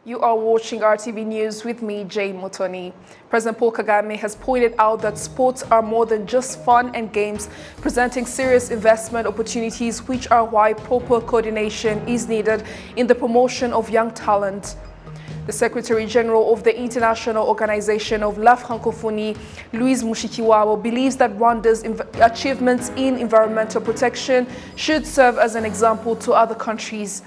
You are watching RTV News with me, Jay Motoni. President Paul Kagame has pointed out that sports are more than just fun and games, presenting serious investment opportunities, which are why proper coordination is needed in the promotion of young talent. The Secretary General of the International Organization of La Francophonie, Louise Mushikiwabo, believes that Rwanda's achievements in environmental protection should serve as an example to other countries.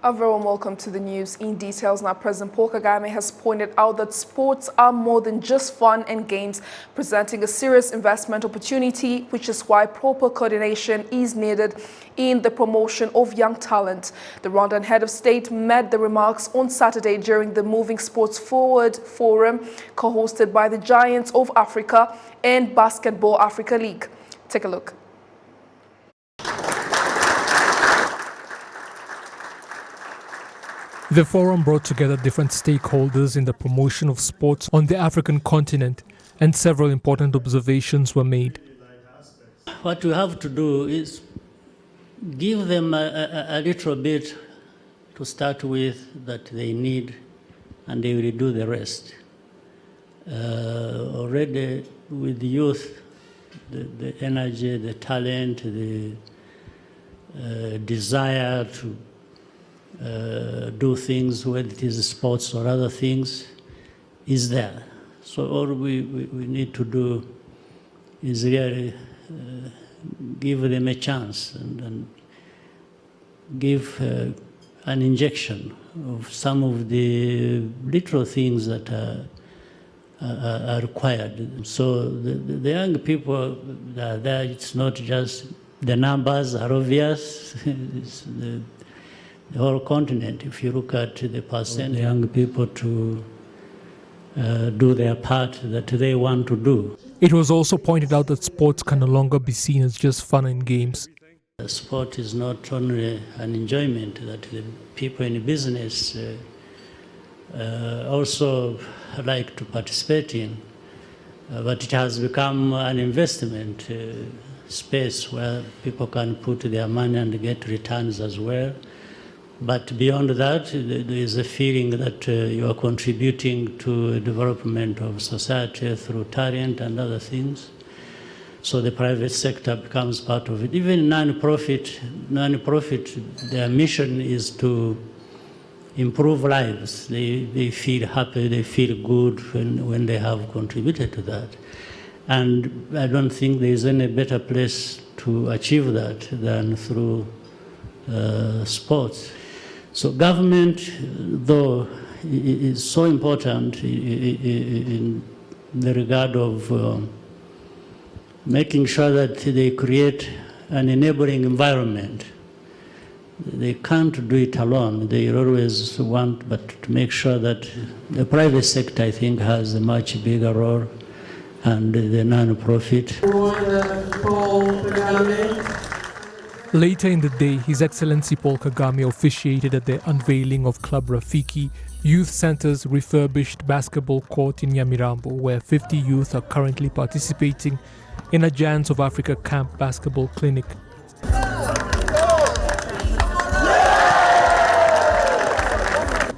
A very warm welcome to the news in details. Now, President Paul Kagame has pointed out that sports are more than just fun and games, presenting a serious investment opportunity, which is why proper coordination is needed in the promotion of young talent. The Rwandan head of state made the remarks on Saturday during the Moving Sports Forward Forum, co-hosted by the Giants of Africa and Basketball Africa League. Take a look. The forum brought together different stakeholders in the promotion of sports on the African continent, and several important observations were made. What we have to do is give them a little bit to start with that they need, and they will do the rest. Already with the youth, the energy, the talent, the desire to do things, whether it is sports or other things, is there. So all we need to do is really give them a chance and give an injection of some of the little things that are required. So the young people that are there, it's not just the numbers are obvious. It's the whole continent, if you look at the percent of young people to do their part that they want to do. It was also pointed out that sports can no longer be seen as just fun and games. Sport is not only an enjoyment that the people in business also like to participate in, but it has become an investment space where people can put their money and get returns as well. But beyond that, there is a feeling that you are contributing to the development of society through talent and other things. So the private sector becomes part of it. Even non-profit, their mission is to improve lives. They feel happy, they feel good when they have contributed to that. And I don't think there is any better place to achieve that than through sports. So government, though, is so important in the regard of making sure that they create an enabling environment. They can't do it alone. They always want, but to make sure that the private sector, I think, has a much bigger role, and the non-profit. Later in the day, His Excellency Paul Kagame officiated at the unveiling of Club Rafiki, Youth Center's refurbished basketball court in Nyamirambo, where 50 youth are currently participating in a Giants of Africa Camp basketball clinic.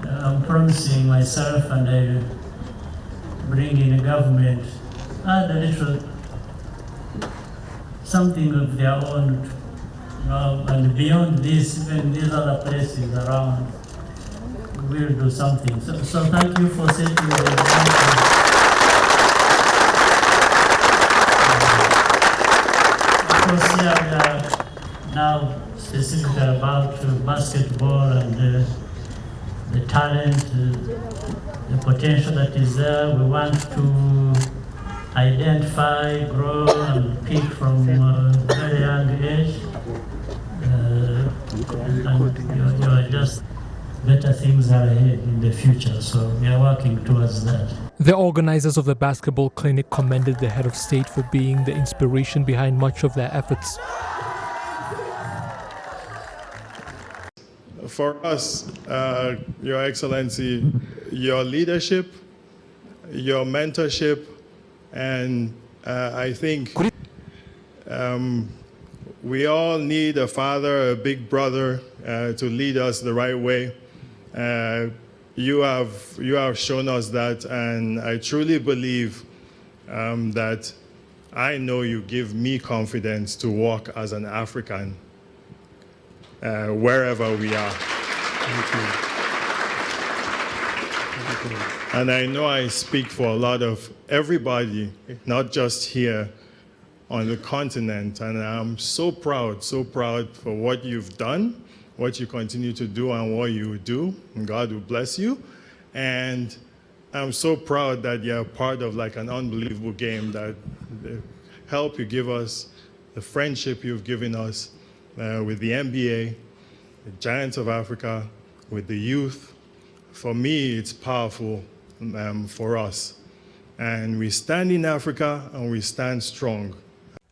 I'm promising myself, and I bring in the government, add a little something of their own. And beyond this, even these other places around, we'll do something. So thank you for setting the example. Of course, here we are now specifically about basketball and the talent, the potential that is there. We want to identify, grow, and pick from a very young age. And you are just better things are ahead in the future, so we are working towards that. The organizers of the basketball clinic commended the head of state for being the inspiration behind much of their efforts. For us, Your Excellency, your leadership, your mentorship, And I think we all need a father, a big brother to lead us the right way. You have shown us that, and I truly believe that I know you give me confidence to walk as an African wherever we are. Thank you. Thank you. And I know I speak for a lot of everybody, not just here on the continent. And I'm so proud for what you've done, what you continue to do, and what you do. And God will bless you. And I'm so proud that you're part of like an unbelievable game, that the help you give us, the friendship you've given us with the NBA, the Giants of Africa, with the youth. For me, it's powerful for us. And we stand in Africa and we stand strong.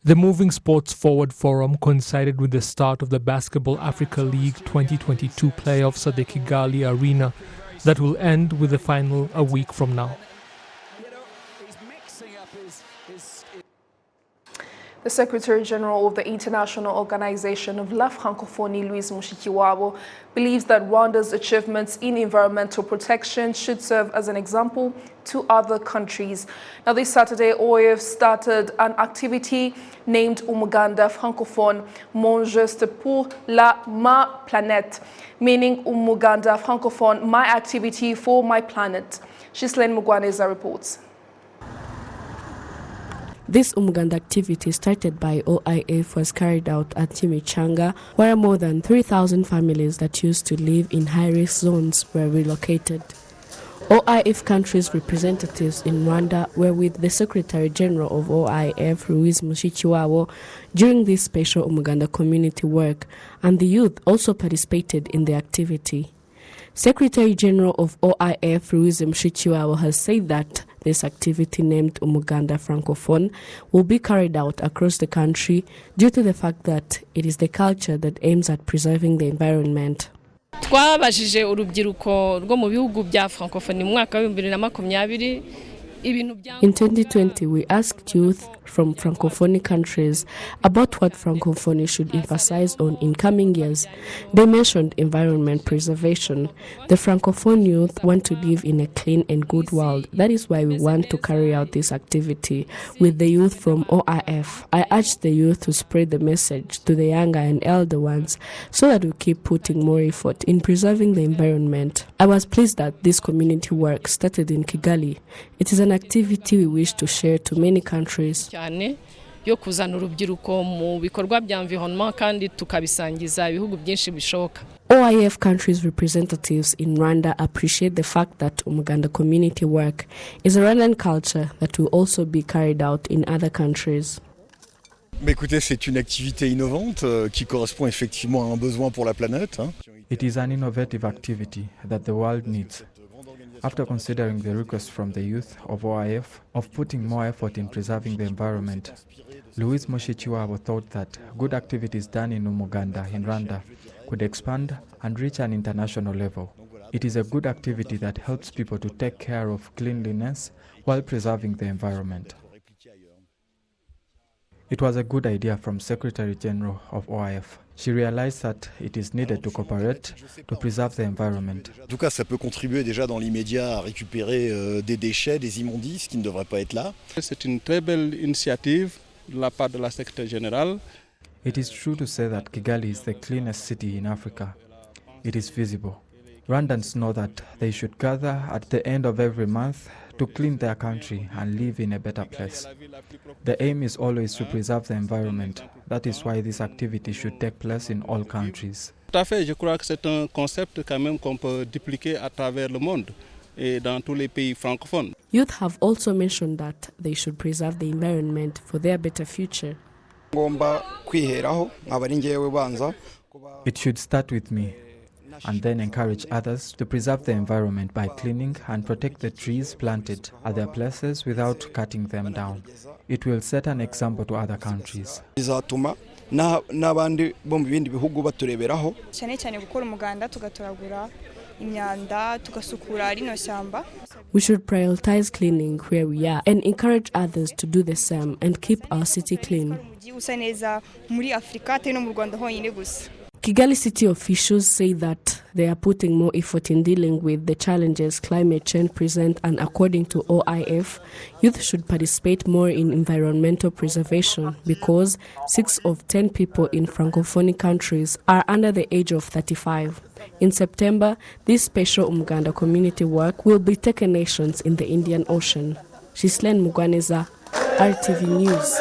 The Moving Sports Forward Forum coincided with the start of the Basketball Africa League 2022 playoffs at the Kigali Arena that will end with the final a week from now. The Secretary General of the International Organization of La Francophonie, Louise Mushikiwabo, believes that Rwanda's achievements in environmental protection should serve as an example to other countries. Now, this Saturday, OIF started an activity named Umuganda Francophone, Mon Geste pour ma planète, meaning Umuganda Francophone, my activity for my planet. Ghislaine Mugwaneza reports. This Umuganda activity, started by OIF, was carried out at Chimichanga, where more than 3,000 families that used to live in high-risk zones were relocated. OIF countries' representatives in Rwanda were with the Secretary General of OIF, Louise Mushikiwabo, during this special Umuganda community work, and the youth also participated in the activity. Secretary General of OIF, Louise Mushikiwabo, has said that this activity, named Umuganda Francophone, will be carried out across the country due to the fact that it is the culture that aims at preserving the environment. Twabajije urubyiruko rwo mu bihugu bya Francophonie mu mwaka wa 2020. In 2020, we asked youth from Francophone countries about what Francophonie should emphasize on in coming years. They mentioned environment preservation. The Francophone youth want to live in a clean and good world. That is why we want to carry out this activity with the youth from OIF. I urge the youth to spread the message to the younger and elder ones so that we keep putting more effort in preserving the environment. I was pleased that this community work started in Kigali. It is an activity we wish to share to many countries. Yo kuzana urubyiruko mu bikorwa bya environment kandi tukabisangiza ibihugu byinshi bishoboka. OIF countries' representatives in Rwanda appreciate the fact that Umuganda community work is a Rwandan culture that will also be carried out in other countries. Écoutez, c'est une activité innovante qui correspond effectivement à un besoin pour la planète. It is an innovative activity that the world needs. After considering the request from the youth of OIF of putting more effort in preserving the environment, Louise Mushikiwabo thought that good activities done in Umuganda in Rwanda could expand and reach an international level. It is a good activity that helps people to take care of cleanliness while preserving the environment. It was a good idea from Secretary General of OIF. She realized that it is needed to cooperate to preserve the environment. En tout cas, ça peut contribuer déjà dans l'immédiat à récupérer des déchets, des immondices qui ne devraient pas être là. C'est une très belle initiative de la part de la Secrétaire générale. It is true to say that Kigali is the cleanest city in Africa. It is visible. Rwandans know that they should gather at the end of every month to clean their country and live in a better place. The aim is always to preserve the environment. That is why this activity should take place in all countries. Tout à fait, je crois que c'est un concept quand même qu'on peut dupliquer à travers le monde et dans tous les pays francophones. Youth have also mentioned that they should preserve the environment for their better future. It should start with me, and then encourage others to preserve the environment by cleaning and protect the trees planted at their places without cutting them down. It will set an example to other countries. n'abandi bo mu bindi bihugu batureberaho cyane cyane gukora umuganda tugatoragura imyanda tugasukura rino shyamba. We should prioritize cleaning where we are and encourage others to do the same and keep our city clean. Kigali city officials say that they are putting more effort in dealing with the challenges climate change presents, and according to OIF, youth should participate more in environmental preservation because 6 of 10 people in Francophone countries are under the age of 35. In September, this special Umuganda community work will be taken nations in the Indian Ocean. Ghislaine Mugwaneza, RTV News.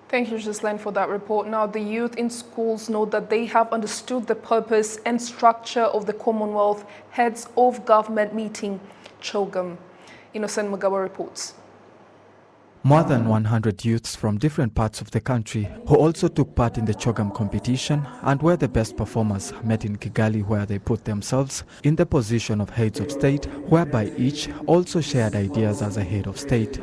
Thank you, Ghislaine, for that report. Now, the youth in schools know that they have understood the purpose and structure of the Commonwealth Heads of Government meeting, CHOGM. Innocent Mugawa reports. More than 100 youths from different parts of the country who also took part in the CHOGM competition and were the best performers met in Kigali, where they put themselves in the position of heads of state, whereby each also shared ideas as a head of state.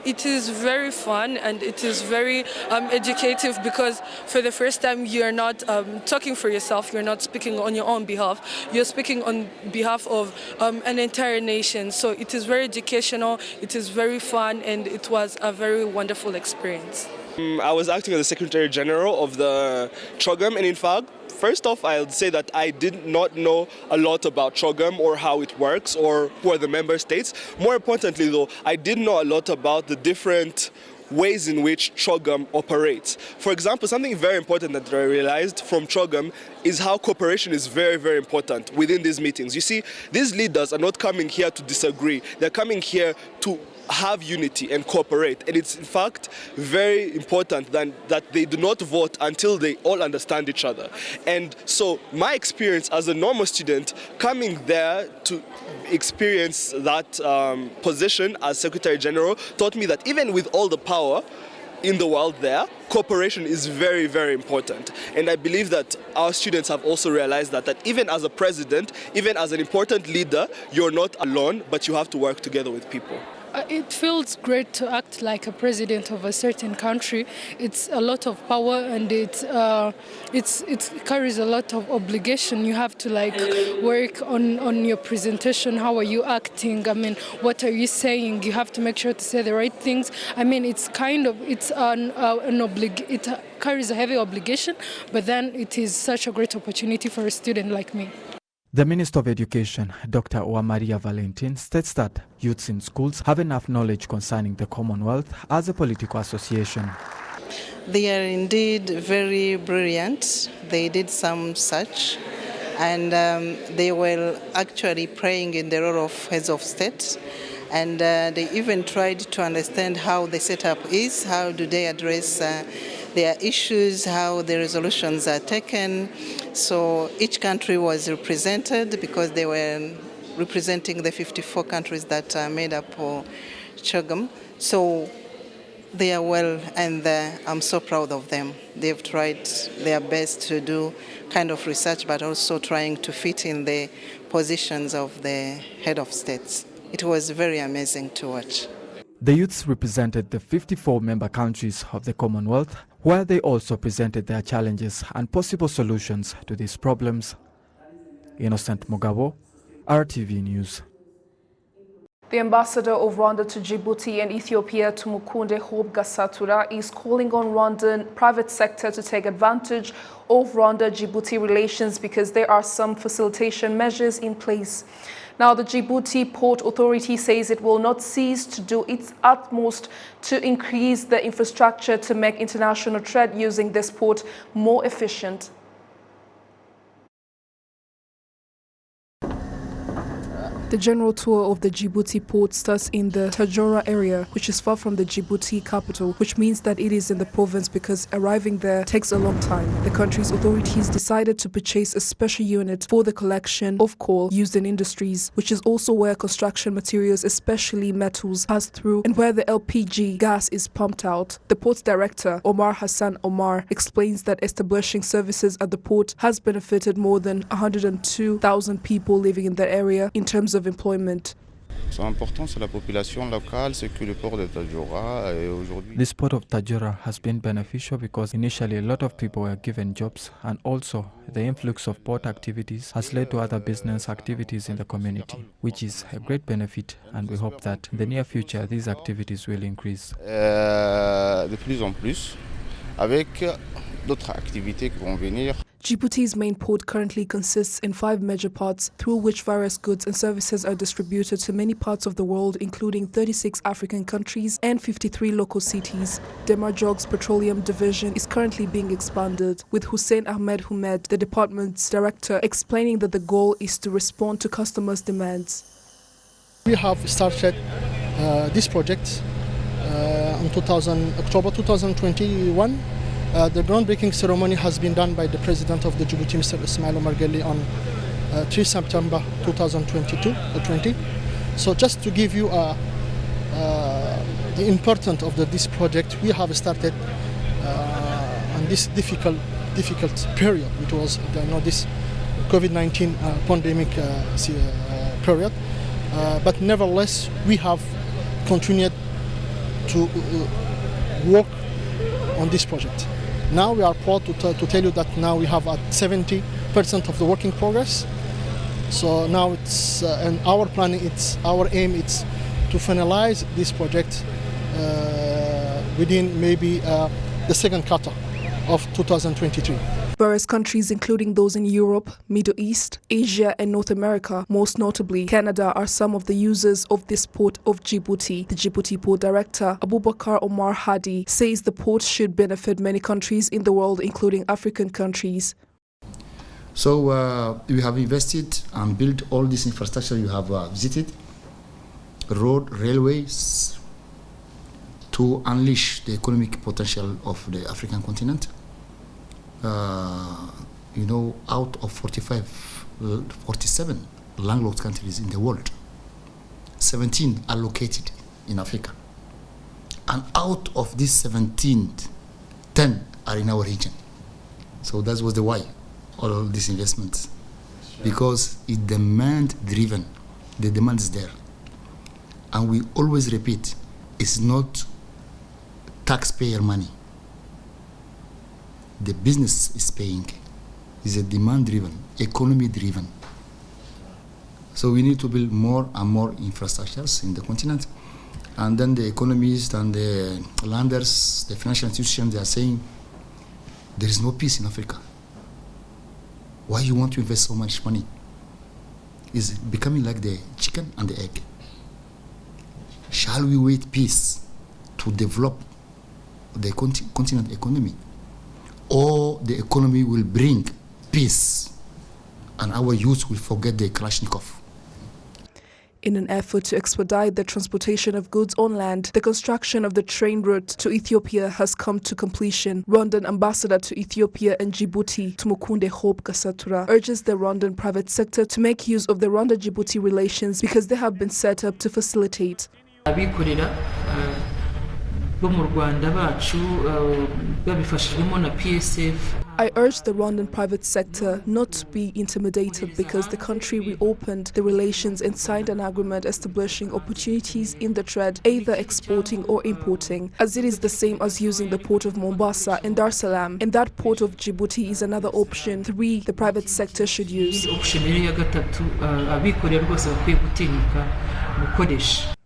It is very fun and it is very educative because for the first time you're not talking for yourself, you're not speaking on your own behalf, you're speaking on behalf of an entire nation. So it is very educational, it is very fun, and it was a very wonderful experience. I was acting as the Secretary General of the CHOGM, and in fact, first off, I'll say that I did not know a lot about CHOGM or how it works or who are the member states. More importantly, though, I did know a lot about the different ways in which CHOGM operates. For example, something very important that I realized from CHOGM is how cooperation is very, very important within these meetings. You see, these leaders are not coming here to disagree. They're coming here to have unity and cooperate, and it's in fact very important that they do not vote until they all understand each other. And so my experience as a normal student coming there to experience that position as Secretary General taught me that even with all the power in the world there, cooperation is very, very important. And I believe that our students have also realized that even as a president, even as an important leader, you're not alone, but you have to work together with people. It feels great to act like a president of a certain country. It's a lot of power and it carries a lot of obligation. You have to work on your presentation. How are you acting? I mean, what are you saying? You have to make sure to say the right things. I mean, it carries a heavy obligation, but then it is such a great opportunity for a student like me. The Minister of Education, Dr. Maria Valentin, states that youths in schools have enough knowledge concerning the Commonwealth as a political association. They are indeed very brilliant. They did some research, and they were actually playing in the role of heads of state. And they even tried to understand how the setup is, how do they address their issues, how the resolutions are taken. So each country was represented because they were representing the 54 countries that made up CHOGM. So they are well, and I'm so proud of them. They've tried their best to do kind of research, but also trying to fit in the positions of the head of states. It was very amazing to watch. The youths represented the 54 member countries of the Commonwealth, where they also presented their challenges and possible solutions to these problems. Innocent Mugabo, RTV News. The ambassador of Rwanda to Djibouti and Ethiopia, Tumukunde Hope Gasatura, is calling on Rwandan private sector to take advantage of Rwanda-Djibouti relations because there are some facilitation measures in place. Now, the Djibouti Port Authority says it will not cease to do its utmost to increase the infrastructure to make international trade using this port more efficient. The general tour of the Djibouti port starts in the Tajora area, which is far from the Djibouti capital, which means that it is in the province because arriving there takes a long time. The country's authorities decided to purchase a special unit for the collection of coal used in industries, which is also where construction materials, especially metals, pass through and where the LPG gas is pumped out. The port director, Omar Hassan Omar, explains that establishing services at the port has benefited more than 102,000 people living in that area in terms of employment. sont importants, c'est la population locale, c'est que le port de Tadjoura et aujourd'hui. This port of Tadjoura has been beneficial because initially a lot of people were given jobs, and also the influx of port activities has led to other business activities in the community, which is a great benefit, and we hope that in the near future these activities will increase. De plus en plus, avec d'autres activités qui vont venir. Djibouti's main port currently consists in 5 major parts through which various goods and services are distributed to many parts of the world, including 36 African countries and 53 local cities. Demarjog's petroleum division is currently being expanded, with Hussein Ahmed Humed, the department's director, explaining that the goal is to respond to customers' demands. We have started this project on October 2021. The groundbreaking ceremony has been done by the President of the Djibouti, Mr. Ismail Omar Ghali, on 3 September 2020. So just to give you the importance of this project, we have started on this difficult period, which was this COVID-19 pandemic period. But nevertheless, we have continued to work on this project. Now we are proud to tell you that now we have 70% of the work in progress. So now it's and our planning, our aim is to finalize this project within maybe the second quarter of 2023. Various countries, including those in Europe, Middle East, Asia and North America, most notably Canada, are some of the users of this port of Djibouti. The Djibouti Port Director, Abubakar Omar Hadi, says the port should benefit many countries in the world, including African countries. So we have invested and built all this infrastructure you have visited, road, railways, to unleash the economic potential of the African continent. Out of 47 landlocked countries in the world, 17 are located in Africa. And out of these 17, 10 are in our region. So that was the why, all these investments. Because it's demand-driven. The demand is there. And we always repeat, it's not taxpayer money. The business is paying. It's a demand-driven, economy-driven. So we need to build more and more infrastructures in the continent. And then the economists and the lenders, the financial institutions, they are saying, there is no peace in Africa. Why you want to invest so much money? It's becoming like the chicken and the egg. Shall we wait peace to develop the continent economy? Or the economy will bring peace and our youth will forget the Kalashnikov. In an effort to expedite the transportation of goods on land, the construction of the train route to Ethiopia has come to completion. Rwandan ambassador to Ethiopia and Djibouti, Tumukunde Hope Gasatura, urges the Rwandan private sector to make use of the Rwanda-Djibouti relations because they have been set up to facilitate. I urge the Rwandan private sector not to be intimidated because the country reopened the relations and signed an agreement establishing opportunities in the trade, either exporting or importing, as it is the same as using the port of Mombasa and Dar es Salaam, and that port of Djibouti is another option 3 the private sector should use.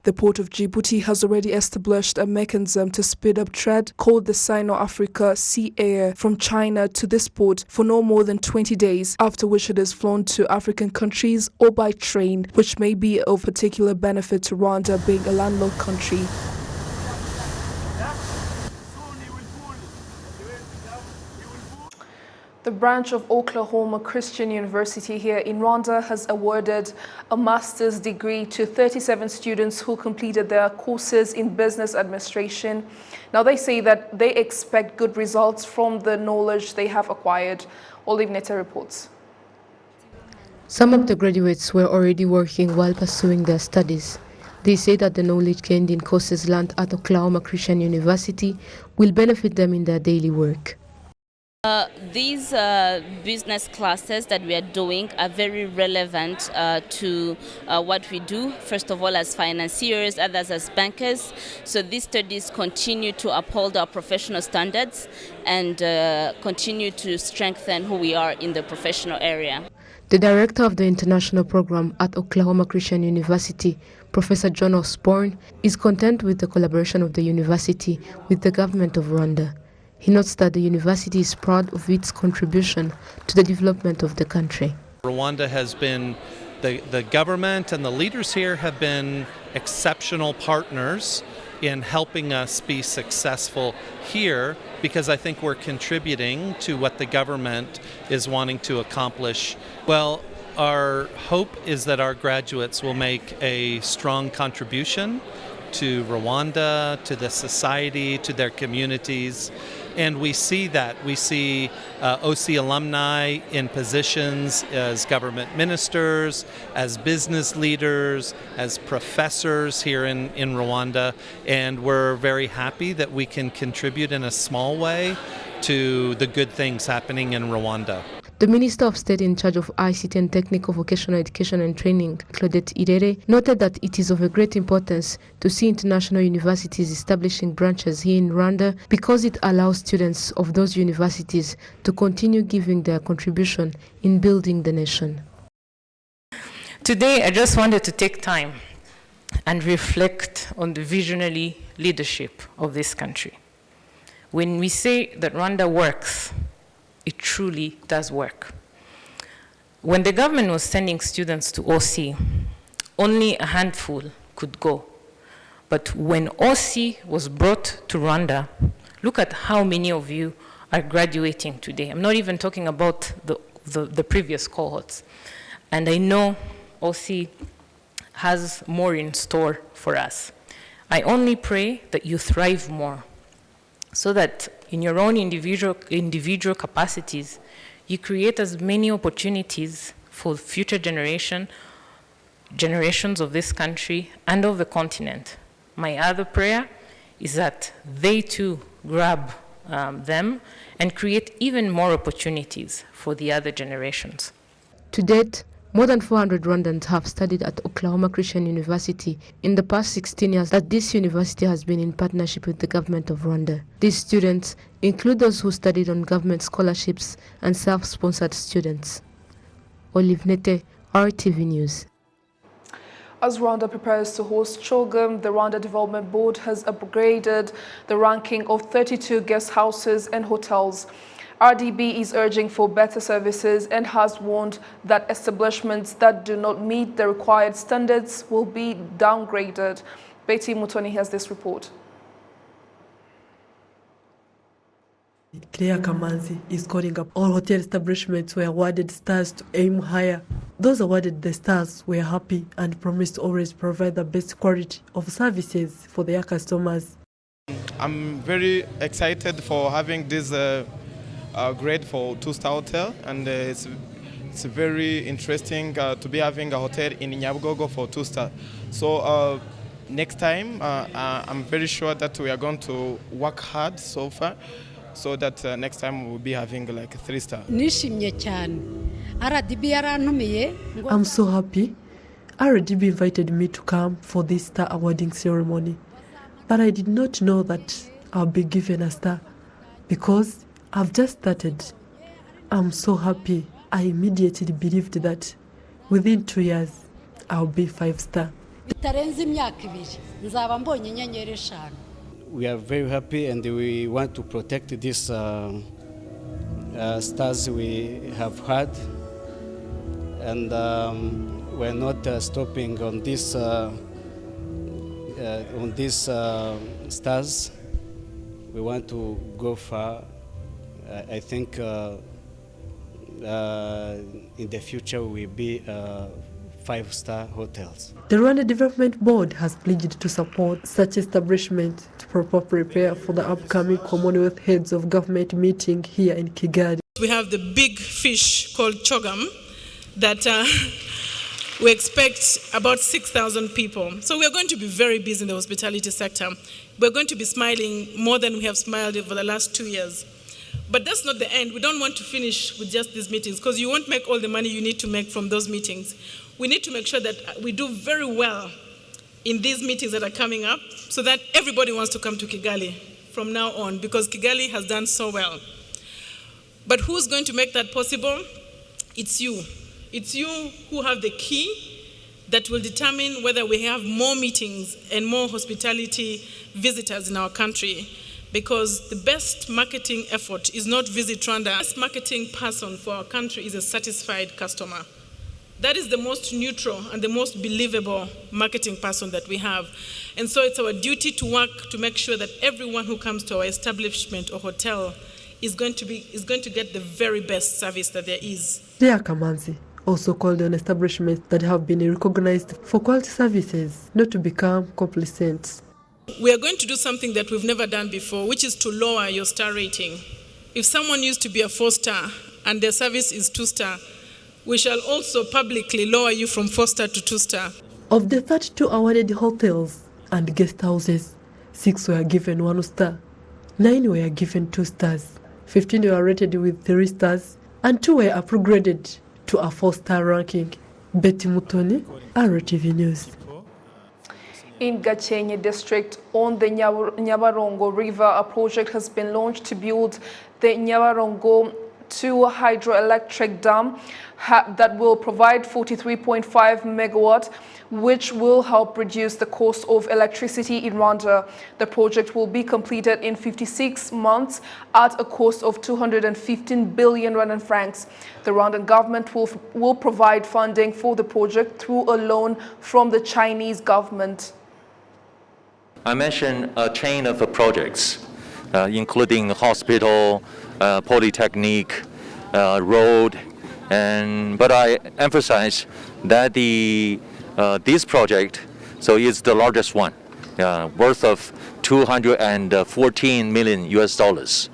The port of Djibouti has already established a mechanism to speed up trade called the Sino-Africa Sea Air from China to this port for no more than 20 days, after which it is flown to African countries or by train, which may be of particular benefit to Rwanda being a landlocked country. The branch of Oklahoma Christian University here in Rwanda has awarded a master's degree to 37 students who completed their courses in business administration. Now they say that they expect good results from the knowledge they have acquired. Olive Netta reports. Some of the graduates were already working while pursuing their studies. They say that the knowledge gained in courses learned at Oklahoma Christian University will benefit them in their daily work. These business classes that we are doing are very relevant to what we do, first of all as financiers, others as bankers. So these studies continue to uphold our professional standards and continue to strengthen who we are in the professional area. The director of the international program at Oklahoma Christian University, Professor John Osborne, is content with the collaboration of the university with the government of Rwanda. He notes that the university is proud of its contribution to the development of the country. Rwanda has been, the government and the leaders here have been exceptional partners in helping us be successful here, because I think we're contributing to what the government is wanting to accomplish. Well, our hope is that our graduates will make a strong contribution to Rwanda, to the society, to their communities. And we see that. We see OC alumni in positions as government ministers, as business leaders, as professors here in Rwanda. And we're very happy that we can contribute in a small way to the good things happening in Rwanda. The Minister of State in charge of ICT and Technical Vocational Education and Training, Claudette Irere, noted that it is of a great importance to see international universities establishing branches here in Rwanda because it allows students of those universities to continue giving their contribution in building the nation. Today, I just wanted to take time and reflect on the visionary leadership of this country. When we say that Rwanda works, it truly does work. When the government was sending students to OC, only a handful could go. But when OC was brought to Rwanda, look at how many of you are graduating today. I'm not even talking about the previous cohorts. And I know OC has more in store for us. I only pray that you thrive more, so that in your own individual capacities, you create as many opportunities for future generations of this country and of the continent. My other prayer is that they too grab them and create even more opportunities for the other generations. To date, more than 400 Rwandans have studied at Oklahoma Christian University in the past 16 years that this university has been in partnership with the government of Rwanda. These students include those who studied on government scholarships and self-sponsored students. Olive Nete, RTV News. As Rwanda prepares to host CHOGM, the Rwanda Development Board has upgraded the ranking of 32 guest houses and hotels. RDB is urging for better services and has warned that establishments that do not meet the required standards will be downgraded. Betty Mutoni has this report. Claire Kamanzi is calling up all hotel establishments were awarded stars to aim higher. Those awarded the stars were happy and promised to always provide the best quality of services for their customers. I'm very excited for having this grade for 2-star hotel, and it's very interesting to be having a hotel in Nyabugogo for 2-star. So next time, I'm very sure that we are going to work hard so far, so that next time we'll be having like 3-star. I'm so happy. RDB invited me to come for this star awarding ceremony, but I did not know that I'll be given a star because I've just started. I'm so happy. I immediately believed that within 2 years I'll be 5-star. We are very happy and we want to protect these stars we have had, and we're not stopping on these stars. We want to go far. I think in the future we'll be 5-star hotels. The Rwanda Development Board has pledged to support such establishments to properly prepare for the upcoming Commonwealth Heads of Government meeting here in Kigali. We have the big fish called CHOGM that we expect about 6,000 people. So we're going to be very busy in the hospitality sector. We're going to be smiling more than we have smiled over the last 2 years. But that's not the end. We don't want to finish with just these meetings because you won't make all the money you need to make from those meetings. We need to make sure that we do very well in these meetings that are coming up so that everybody wants to come to Kigali from now on because Kigali has done so well. But who's going to make that possible? It's you. It's you who have the key that will determine whether we have more meetings and more hospitality visitors in our country. Because the best marketing effort is not Visit Rwanda. The best marketing person for our country is a satisfied customer. That is the most neutral and the most believable marketing person that we have. And so it's our duty to work to make sure that everyone who comes to our establishment or hotel is going to get the very best service that there is. Dear Kamanzi also called on establishments that have been recognized for quality services not to become complacent. We are going to do something that we've never done before, which is to lower your star rating. If someone used to be a 4-star and their service is 2-star, we shall also publicly lower you from 4-star to 2-star. Of the 32 awarded hotels and guest houses, 6 were given 1 star, 9 were given 2 stars, 15 were rated with 3 stars, and 2 were upgraded to a 4-star ranking. Betty Mutoni, RTV News. In Gakenke district on the Nyabarongo River, a project has been launched to build the Nyabarongo 2 hydroelectric dam that will provide 43.5 megawatt, which will help reduce the cost of electricity in Rwanda. The project will be completed in 56 months at a cost of 215 billion Rwandan francs. The Rwandan government will provide funding for the project through a loan from the Chinese government. I mentioned a chain of projects, including hospital, polytechnic, road, but I emphasize that this project is the largest one, worth of $214 million US,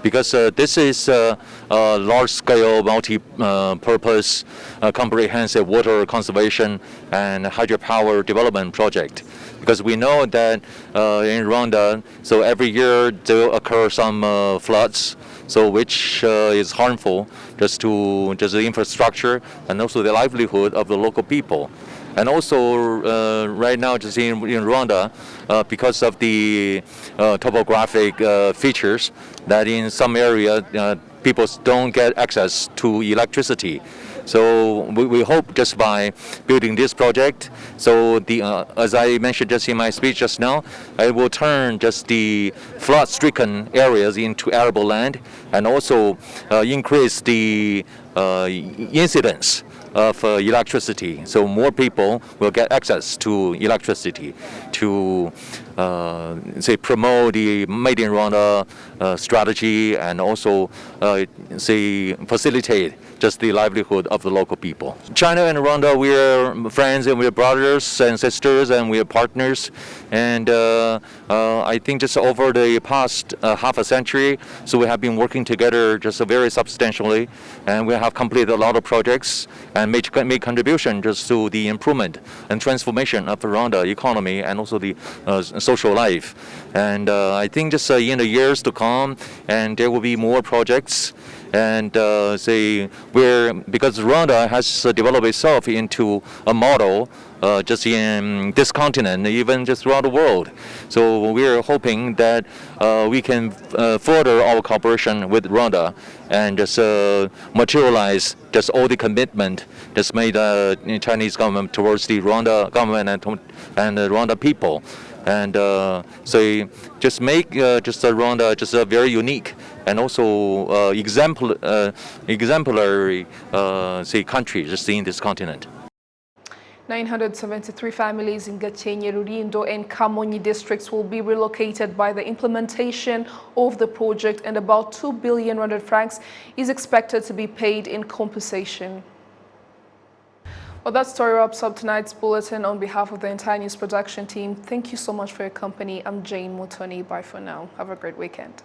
because this is a large-scale, multi-purpose, comprehensive water conservation and hydropower development project. Because we know that in Rwanda, every year there occur some floods, which is harmful just to the infrastructure and also the livelihood of the local people. And also right now, just in Rwanda, because of the topographic features, that in some area people don't get access to electricity. So we hope just by building this project, as I mentioned just in my speech just now, it will turn just the flood-stricken areas into arable land and also increase the incidence of electricity. So more people will get access to electricity to promote the Made in Rwanda strategy and also facilitate just the livelihood of the local people. China and Rwanda, we are friends and we are brothers and sisters and we are partners. And I think just over the past half a century, we have been working together just very substantially, and we have completed a lot of projects and made contribution just to the improvement and transformation of the Rwanda economy and also the social life. And I think just in the years to come, and there will be more projects. And because Rwanda has developed itself into a model just in this continent, even just around the world. So we are hoping that we can further our cooperation with Rwanda and just materialize just all the commitment that's made in Chinese government towards the Rwanda government and the Rwanda people. And just make Rwanda just a very unique and also exemplary country just in this continent. 973 families in Gakenke, Rulindo, and Kamonyi districts will be relocated by the implementation of the project, and about 2 billion Rwandan francs is expected to be paid in compensation. Well, that story wraps up tonight's bulletin. On behalf of the entire news production team, thank you so much for your company. I'm Jane Mutoni. Bye for now. Have a great weekend.